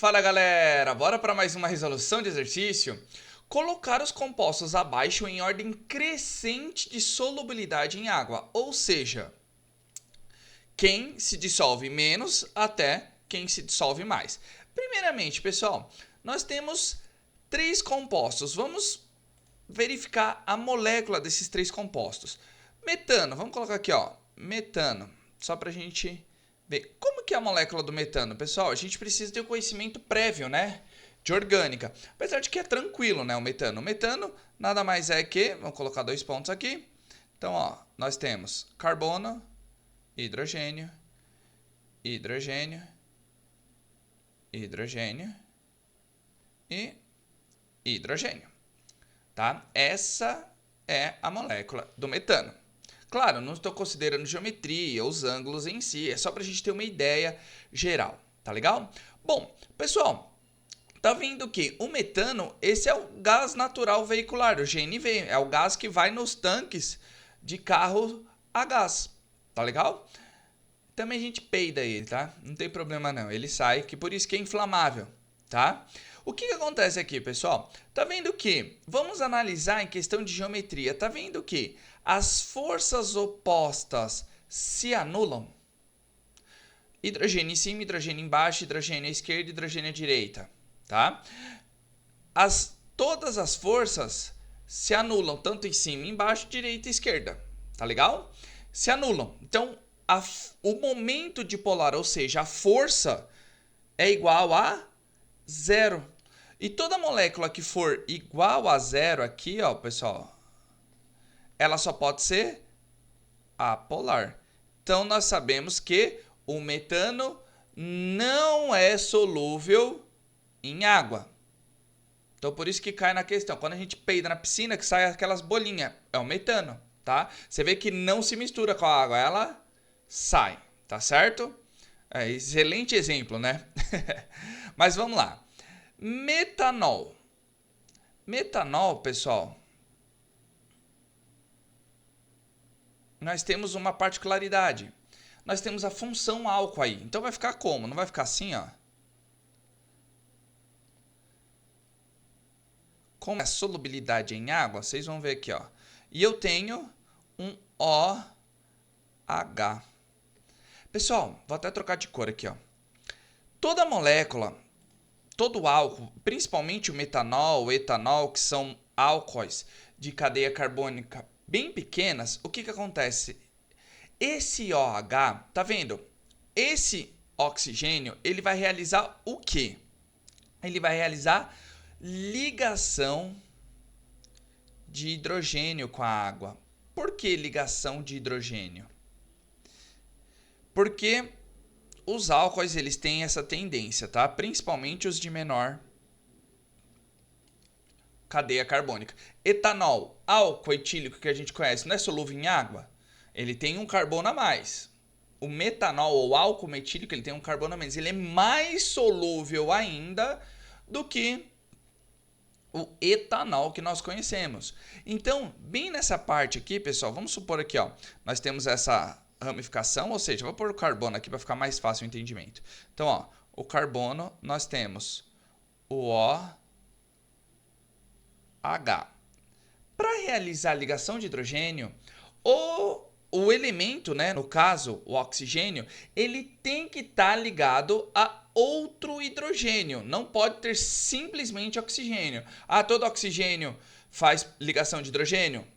Fala galera, bora para mais uma resolução de exercício? Colocar os compostos abaixo em ordem crescente de solubilidade em água, ou seja, quem se dissolve menos até quem se dissolve mais. Primeiramente, pessoal, nós temos três compostos. Vamos verificar a molécula desses três compostos. Metano, vamos colocar aqui, ó, metano, só para a gente ver. Como que é a molécula do metano, pessoal? A gente precisa ter o conhecimento prévio, né? De orgânica. Apesar de que é tranquilo, né, o metano. O metano nada mais é que, vamos colocar dois pontos aqui. Então, ó, nós temos carbono, hidrogênio, hidrogênio, hidrogênio e hidrogênio. Tá? Essa é a molécula do metano. Claro, não estou considerando geometria, os ângulos em si, é só para a gente ter uma ideia geral, tá legal? Bom, pessoal, tá vendo que o metano, esse é o gás natural veicular, o GNV, é o gás que vai nos tanques de carro a gás, tá legal? Também a gente peida ele, tá? Não tem problema não, ele sai, que por isso que é inflamável, tá? O que acontece aqui, pessoal? Tá vendo que, vamos analisar em questão de geometria, tá vendo que as forças opostas se anulam? Hidrogênio em cima, hidrogênio embaixo, hidrogênio à esquerda, hidrogênio à direita, tá? Todas as forças se anulam, tanto em cima, embaixo, direita e esquerda, tá legal? Se anulam. Então, o momento dipolar, ou seja, a força é igual a zero. E toda molécula que for igual a zero aqui, ó, pessoal, ela só pode ser apolar. Então, nós sabemos que o metano não é solúvel em água. Então, por isso que cai na questão. Quando a gente peida na piscina, que sai aquelas bolinhas, é o metano, tá? Você vê que não se mistura com a água, ela sai, tá certo? É, excelente exemplo, né? Mas vamos lá. Metanol. Metanol, pessoal, nós temos uma particularidade. Nós temos a função álcool aí. Então vai ficar como? Não vai ficar assim, ó? Como é a solubilidade em água, vocês vão ver aqui, ó. E eu tenho um OH. Pessoal, vou até trocar de cor aqui, ó. Toda molécula, todo álcool, principalmente o metanol, o etanol, que são álcoois de cadeia carbônica bem pequenas, o que acontece? Esse OH, tá vendo? Esse oxigênio, ele vai realizar o quê? Ele vai realizar ligação de hidrogênio com a água. Por que ligação de hidrogênio? Porque os álcoois, eles têm essa tendência, tá? Principalmente os de menor cadeia carbônica. Etanol, álcool etílico que a gente conhece, não é solúvel em água? Ele tem um carbono a mais. O metanol ou álcool metílico, ele tem um carbono a menos. Ele é mais solúvel ainda do que o etanol que nós conhecemos. Então, bem nessa parte aqui, pessoal, vamos supor aqui, ó, nós temos essa ramificação, ou seja, vou pôr o carbono aqui para ficar mais fácil o entendimento. Então, ó, o carbono, nós temos o OH. Para realizar a ligação de hidrogênio, o elemento, né, no caso, o oxigênio, ele tem que estar ligado a outro hidrogênio. Não pode ter simplesmente oxigênio. Ah, todo oxigênio faz ligação de hidrogênio?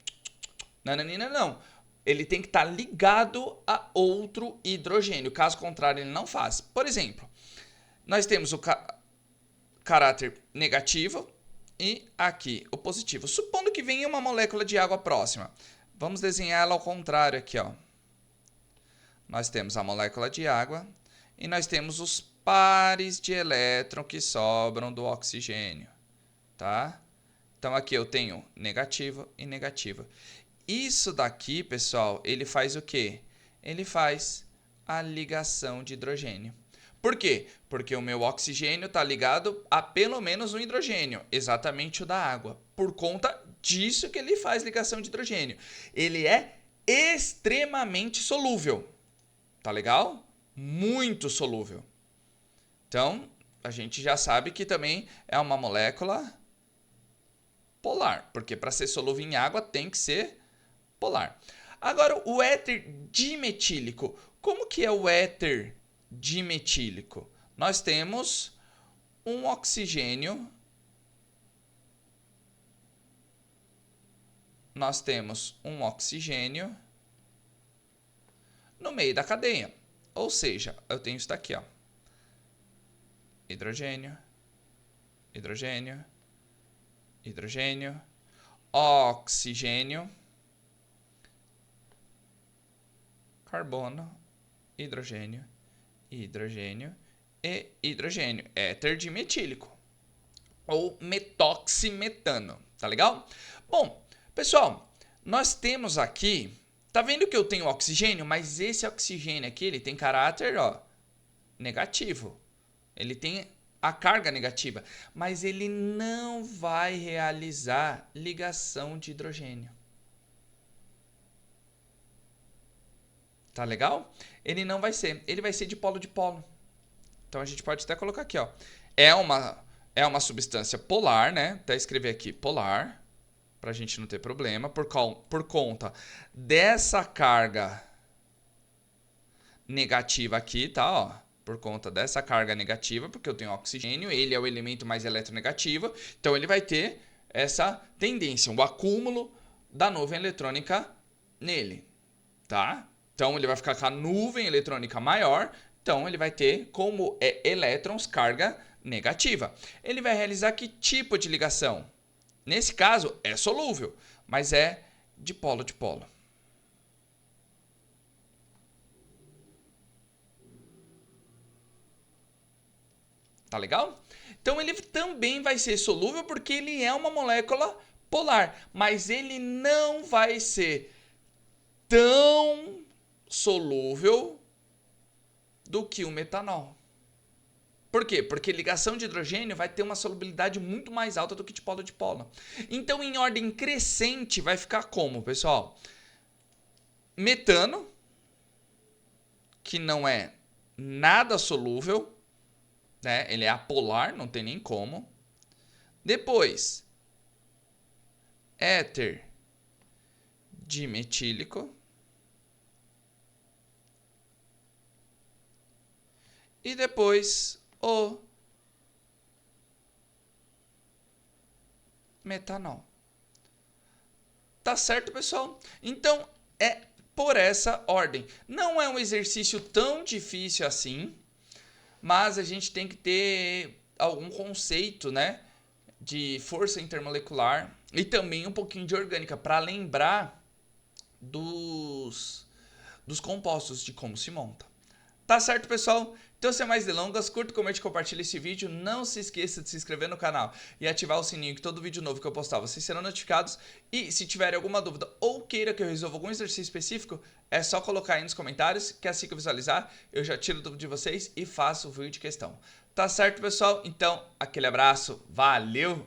Não, não, não, não. Ele tem que estar ligado a outro hidrogênio. Caso contrário, ele não faz. Por exemplo, nós temos o caráter negativo e aqui o positivo. Supondo que venha uma molécula de água próxima. Vamos desenhar ela ao contrário aqui, ó. Nós temos a molécula de água e nós temos os pares de elétron que sobram do oxigênio, tá? Então aqui eu tenho negativo e negativo. Isso daqui, pessoal, ele faz o quê? Ele faz a ligação de hidrogênio. Por quê? Porque o meu oxigênio está ligado a pelo menos um hidrogênio, exatamente o da água. Por conta disso que ele faz ligação de hidrogênio. Ele é extremamente solúvel. Tá legal? Muito solúvel. Então, a gente já sabe que também é uma molécula polar, porque para ser solúvel em água tem que ser polar. Agora, o éter dimetílico. Como que é o éter dimetílico? Nós temos um oxigênio. Nós temos um oxigênio no meio da cadeia. Ou seja, eu tenho isso daqui, ó. Hidrogênio, hidrogênio, hidrogênio, oxigênio, carbono, hidrogênio, hidrogênio e hidrogênio. Éter dimetílico. Ou metoximetano. Tá legal? Bom, pessoal, nós temos aqui... Tá vendo que eu tenho oxigênio? Mas esse oxigênio aqui, ele tem caráter, ó, negativo. Ele tem a carga negativa. Mas ele não vai realizar ligação de hidrogênio. Tá legal? Ele não vai ser. Ele vai ser de polo de polo. Então a gente pode até colocar aqui, ó. É uma substância polar, né? Até escrever aqui, polar. Para a gente não ter problema, por conta dessa carga negativa aqui, tá? Ó, por conta dessa carga negativa, porque eu tenho oxigênio, ele é o elemento mais eletronegativo, então ele vai ter essa tendência, o acúmulo da nuvem eletrônica nele, tá? Então ele vai ficar com a nuvem eletrônica maior, então ele vai ter, como elétrons, carga negativa. Ele vai realizar que tipo de ligação? Nesse caso, é solúvel, mas é de polo de polo. Tá legal? Então, ele também vai ser solúvel porque ele é uma molécula polar, mas ele não vai ser tão solúvel do que o metanol. Por quê? Porque ligação de hidrogênio vai ter uma solubilidade muito mais alta do que de polo de polo. Então, em ordem crescente, vai ficar como, pessoal? Metano, que não é nada solúvel, né? Ele é apolar, não tem nem como. Depois, éter dimetílico. E depois o metanol. Tá certo, pessoal? Então, é por essa ordem. Não é um exercício tão difícil assim, mas a gente tem que ter algum conceito, né, de força intermolecular e também um pouquinho de orgânica para lembrar dos compostos, de como se monta. Tá certo, pessoal? Então, sem mais delongas, curta, comente e compartilhe esse vídeo. Não se esqueça de se inscrever no canal e ativar o sininho, que todo vídeo novo que eu postar vocês serão notificados. E se tiverem alguma dúvida ou queira que eu resolva algum exercício específico, é só colocar aí nos comentários, que assim que eu visualizar, eu já tiro dúvida de vocês e faço o vídeo de questão. Tá certo, pessoal? Então, aquele abraço, valeu!